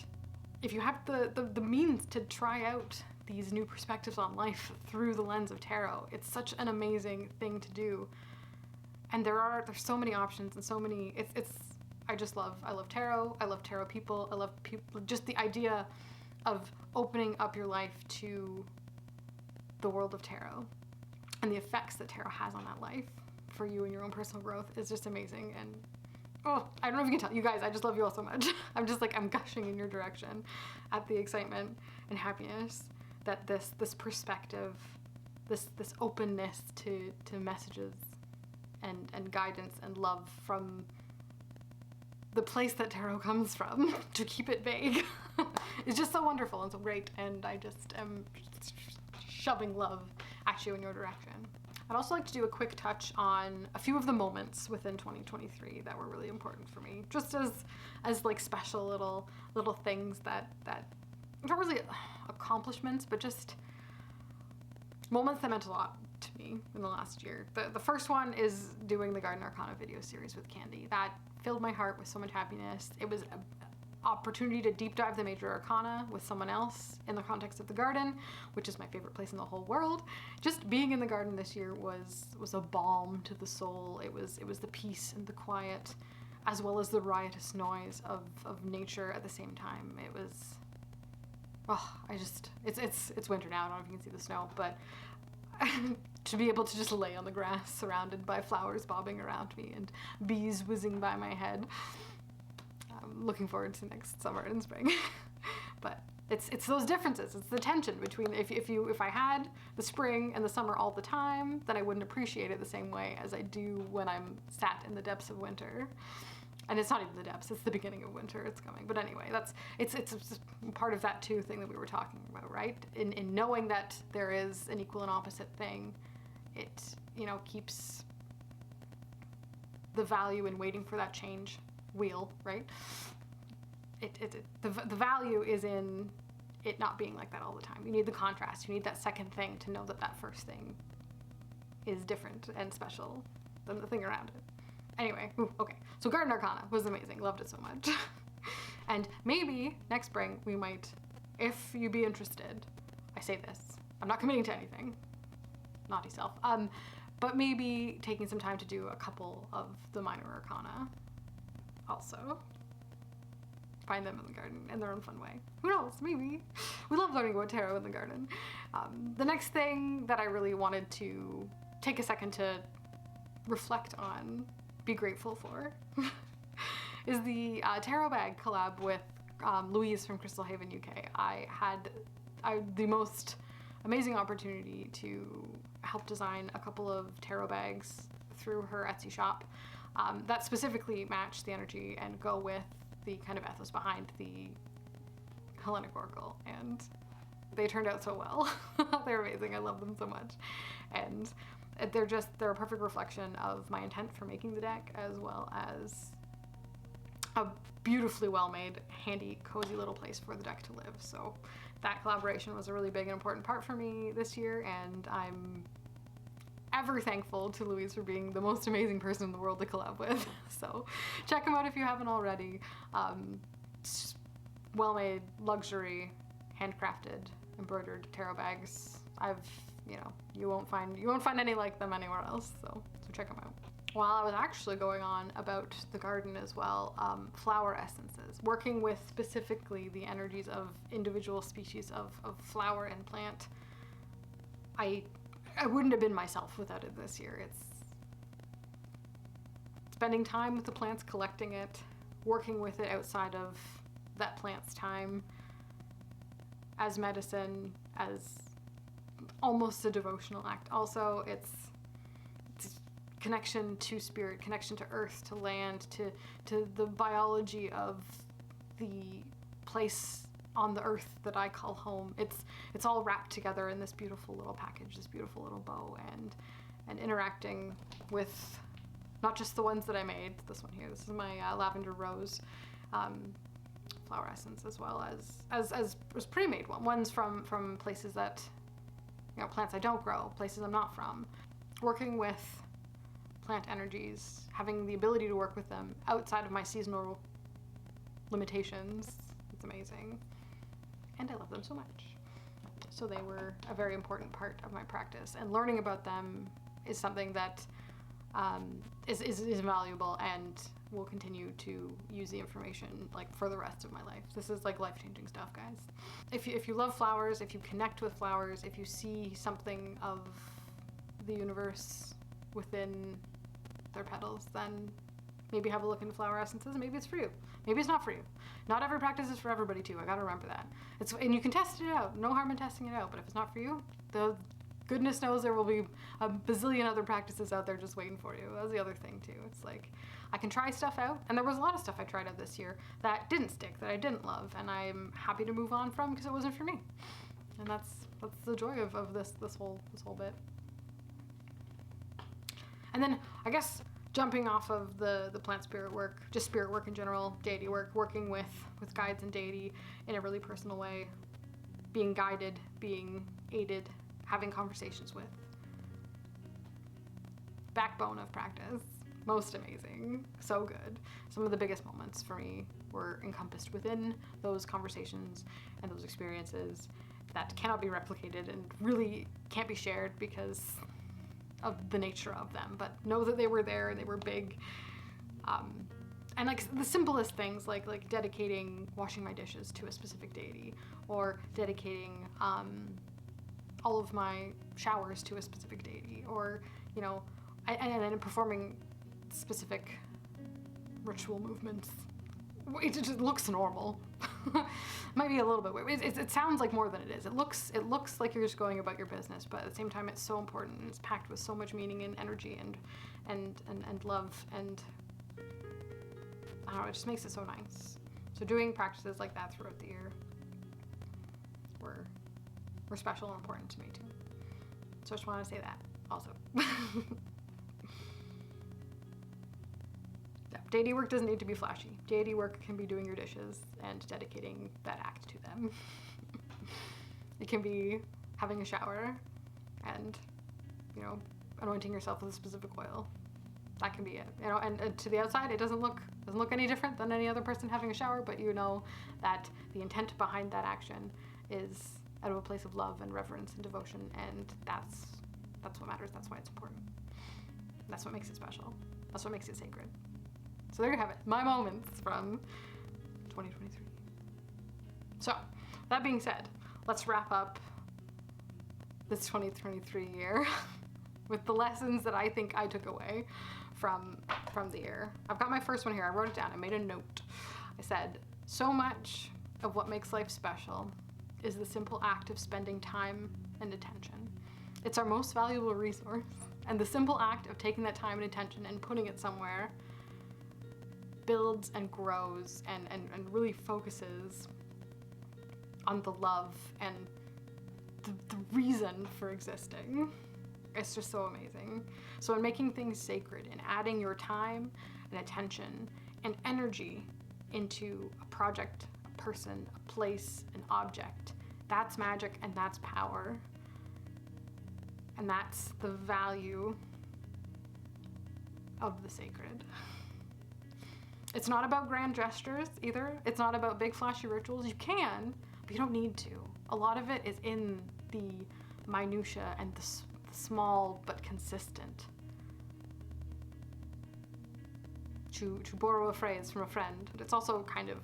if you have the means to try out these new perspectives on life through the lens of tarot, it's such an amazing thing to do. And there's so many options and so many, I love tarot. I love tarot people. I love people, just the idea of opening up your life to the world of tarot and the effects that tarot has on that life for you and your own personal growth is just amazing. And oh, I don't know if you can tell, you guys, I just love you all so much. I'm gushing in your direction at the excitement and happiness that this perspective, this openness to messages and guidance and love from the place that tarot comes from, to keep it vague, is just so wonderful and so great, and I just am shoving love at you in your direction. I'd also like to do a quick touch on a few of the moments within 2023 that were really important for me, just as like special little things that not really accomplishments, but just moments that meant a lot to me in the last year. The first one is doing the Garden Arcana video series with Candy. That filled my heart with so much happiness. It was an opportunity to deep dive the major arcana with someone else in the context of the garden, which is my favorite place in the whole world. Just being in the garden this year was a balm to the soul. It was the peace and the quiet, as well as the riotous noise of nature at the same time. It was, it's winter now. I don't know if you can see the snow, but to be able to just lay on the grass surrounded by flowers bobbing around me and bees whizzing by my head. I'm looking forward to next summer and spring. But it's those differences. It's the tension between, if I had the spring and the summer all the time, then I wouldn't appreciate it the same way as I do when I'm sat in the depths of winter. And it's not even the depths, it's the beginning of winter, it's coming. But anyway, it's part of that too thing that we were talking about, right? In knowing that there is an equal and opposite thing, it, you know, keeps the value in waiting for that change wheel, right? The value is in it not being like that all the time. You need the contrast, you need that second thing to know that first thing is different and special than the thing around it. Anyway, okay. So Garden Arcana was amazing. Loved it so much. And maybe next spring we might, if you be interested, I say this, I'm not committing to anything, naughty self, but maybe taking some time to do a couple of the minor arcana also. Find them in the garden in their own fun way. Who knows, maybe. We love learning about tarot in the garden. The next thing that I really wanted to take a second to reflect on, be grateful for, is the tarot bag collab with Louise from Crystal Haven UK. I had the most amazing opportunity to help design a couple of tarot bags through her Etsy shop that specifically match the energy and go with the kind of ethos behind the Hellenic Oracle, and they turned out so well. They're amazing. I love them so much, and they're a perfect reflection of my intent for making the deck, as well as a beautifully well-made, handy, cozy little place for the deck to live. So that collaboration was a really big and important part for me this year, and I'm ever thankful to Louise for being the most amazing person in the world to collab with. So check them out if you haven't already. Well-made, luxury, handcrafted, embroidered tarot bags. You won't find any like them anywhere else, so check them out. While I was actually going on about the garden as well, flower essences, working with specifically the energies of individual species of flower and plant. I wouldn't have been myself without it this year. It's spending time with the plants, collecting it, working with it outside of that plant's time as medicine, as almost a devotional act. Also, it's connection to spirit, connection to earth, to land, to the biology of the place on the earth that I call home. It's all wrapped together in this beautiful little package, this beautiful little bow, and interacting with not just the ones that I made. This one here, this is my lavender rose flower essence, as well as pre-made ones from places that, you know, plants I don't grow, places I'm not from. Working with plant energies, having the ability to work with them outside of my seasonal limitations, it's amazing. And I love them so much. So they were a very important part of my practice, and learning about them is something that is valuable, and will continue to use the information like for the rest of my life. This is like life-changing stuff, guys. If you love flowers, if you connect with flowers, if you see something of the universe within their petals, then maybe have a look into flower essences. Maybe it's for you. Maybe it's not for you. Not every practice is for everybody too. I gotta remember that. And you can test it out. No harm in testing it out. But if it's not for you, the goodness knows there will be a bazillion other practices out there just waiting for you. That's the other thing too. It's like, I can try stuff out, and there was a lot of stuff I tried out this year that didn't stick, that I didn't love, and I'm happy to move on from because it wasn't for me. And that's the joy of this whole bit. And then I guess jumping off of the plant spirit work, just spirit work in general, deity work, working with guides and deity in a really personal way, being guided, being aided, having conversations with. Backbone of practice. Most amazing. So good. Some of the biggest moments for me were encompassed within those conversations and those experiences that cannot be replicated and really can't be shared because of the nature of them, but know that they were there and they were big. And like the simplest things, like dedicating washing my dishes to a specific deity, or dedicating all of my showers to a specific deity, or, you know, and then performing specific ritual movements. It just looks normal. Might be a little bit weird. It sounds like more than it is. It looks like you're just going about your business, but at the same time, it's so important, and it's packed with so much meaning and energy and love, and I don't know, it just makes it so nice. So doing practices like that throughout the year were special and important to me too. So I just want to say that also. Deity work doesn't need to be flashy. Deity work can be doing your dishes and dedicating that act to them. It can be having a shower and, you know, anointing yourself with a specific oil. That can be it. You know, and to the outside, it doesn't look any different than any other person having a shower, but you know that the intent behind that action is out of a place of love and reverence and devotion, and that's what matters. That's why it's important. That's what makes it special. That's what makes it sacred. So there you have it, my moments from 2023. So, that being said, let's wrap up this 2023 year with the lessons that I think I took away from the year. I've got my first one here. I wrote it down. I made a note. I said, so much of what makes life special is the simple act of spending time and attention. It's our most valuable resource, and the simple act of taking that time and attention and putting it somewhere builds and grows and really focuses on the love and the reason for existing. It's just so amazing. So in making things sacred and adding your time and attention and energy into a project, a person, a place, an object, that's magic and that's power. And that's the value of the sacred. It's not about grand gestures either. It's not about big flashy rituals. You can, but you don't need to. A lot of it is in the minutia and the small but consistent. To borrow a phrase from a friend, it's also kind of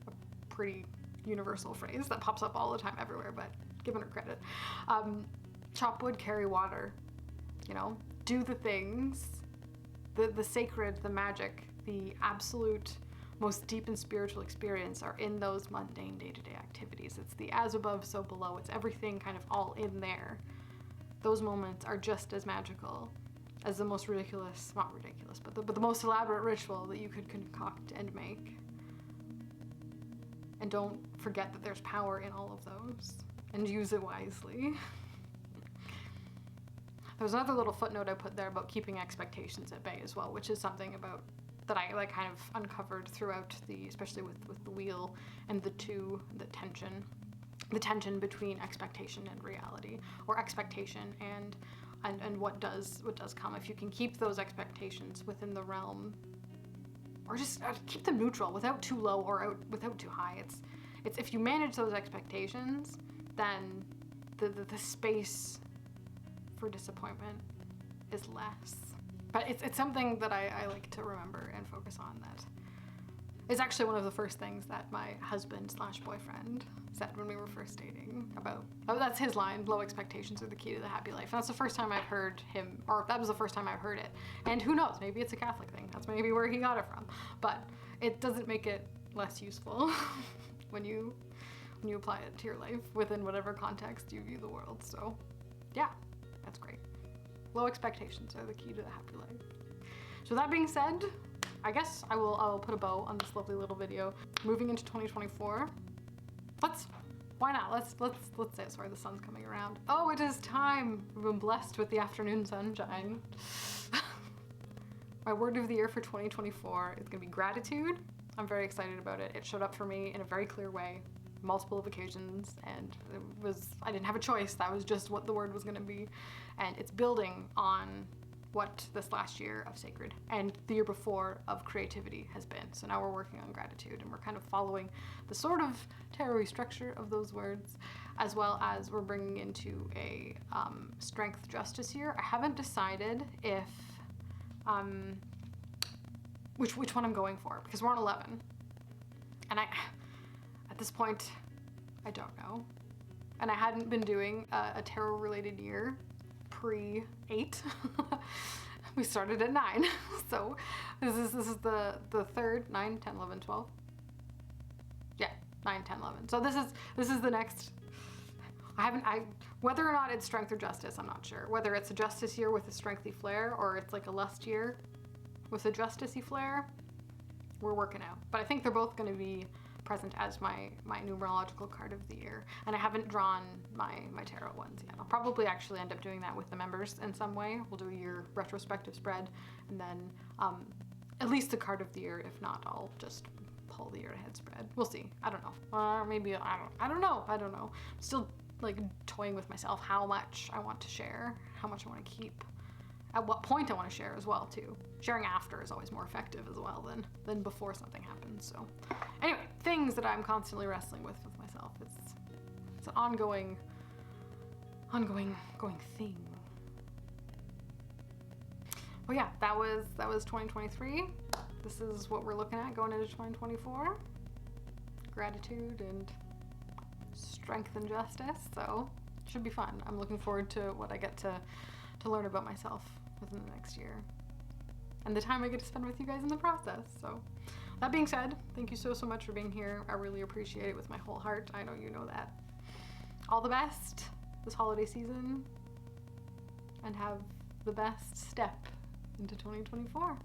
a pretty universal phrase that pops up all the time everywhere, but giving her credit. Chop wood, carry water. You know, do the things, the sacred, the magic, the absolute most deep and spiritual experience are in those mundane day-to-day activities. It's the as above, so below. It's everything kind of all in there. Those moments are just as magical as the most ridiculous, not ridiculous, but the most elaborate ritual that you could concoct and make. And don't forget that there's power in all of those, and use it wisely. There's another little footnote I put there about keeping expectations at bay as well, which is something about that I like kind of uncovered throughout especially with the wheel and the tension between expectation and reality, or expectation and what does come. If you can keep those expectations within the realm, or just keep them neutral, without too low or without too high. It's if you manage those expectations, then the space for disappointment is less. But it's something that I like to remember and focus on. That is actually one of the first things that my husband/boyfriend said when we were first dating about, that's his line, low expectations are the key to the happy life. And that's the first time I've heard him, or that was the first time I've heard it. And who knows, maybe it's a Catholic thing. That's maybe where he got it from. But it doesn't make it less useful when you apply it to your life within whatever context you view the world. So yeah, that's great. Low expectations are the key to the happy life. So that being said, I guess I'll put a bow on this lovely little video. Moving into 2024, why not? Let's say, sorry, the sun's coming around. Oh, it is time. We've been blessed with the afternoon sunshine. My word of the year for 2024 is gonna be gratitude. I'm very excited about it. It showed up for me in a very clear way, multiple occasions, and I didn't have a choice. That was just what the word was gonna be. And it's building on what this last year of sacred and the year before of creativity has been. So now we're working on gratitude, and we're kind of following the sort of tarot-y structure of those words, as well as we're bringing into a strength justice year. I haven't decided if which one I'm going for, because we're on 11, and at this point I don't know, and I hadn't been doing a tarot related year pre-8. We started at 9. So this is the third, 9, 10, 11, 12. Yeah, 9, 10, 11. So this is the next. Whether or not it's strength or justice, I'm not sure. Whether it's a justice year with a strengthy flair, or it's like a lust year with a justicey flair, we're working out. But I think they're both going to be present as my numerological card of the year, and I haven't drawn my tarot ones yet. I'll probably actually end up doing that with the members in some way. We'll do a year retrospective spread, and then at least the card of the year. If not, I'll just pull the year ahead spread. We'll see. I don't know. Maybe I don't know. I'm still like toying with myself how much I want to share, how much I want to keep, at what point I want to share as well too. Sharing after is always more effective as well than before something happens. So anyway, things that I'm constantly wrestling with myself. It's an ongoing thing. Well, yeah, that was 2023. This is what we're looking at going into 2024. Gratitude and strength and justice. So it should be fun. I'm looking forward to what I get to learn about myself within the next year, and the time I get to spend with you guys in the process. So that being said, thank you so much for being here. I really appreciate it with my whole heart. I know you know that. All the best this holiday season, and have the best step into 2024.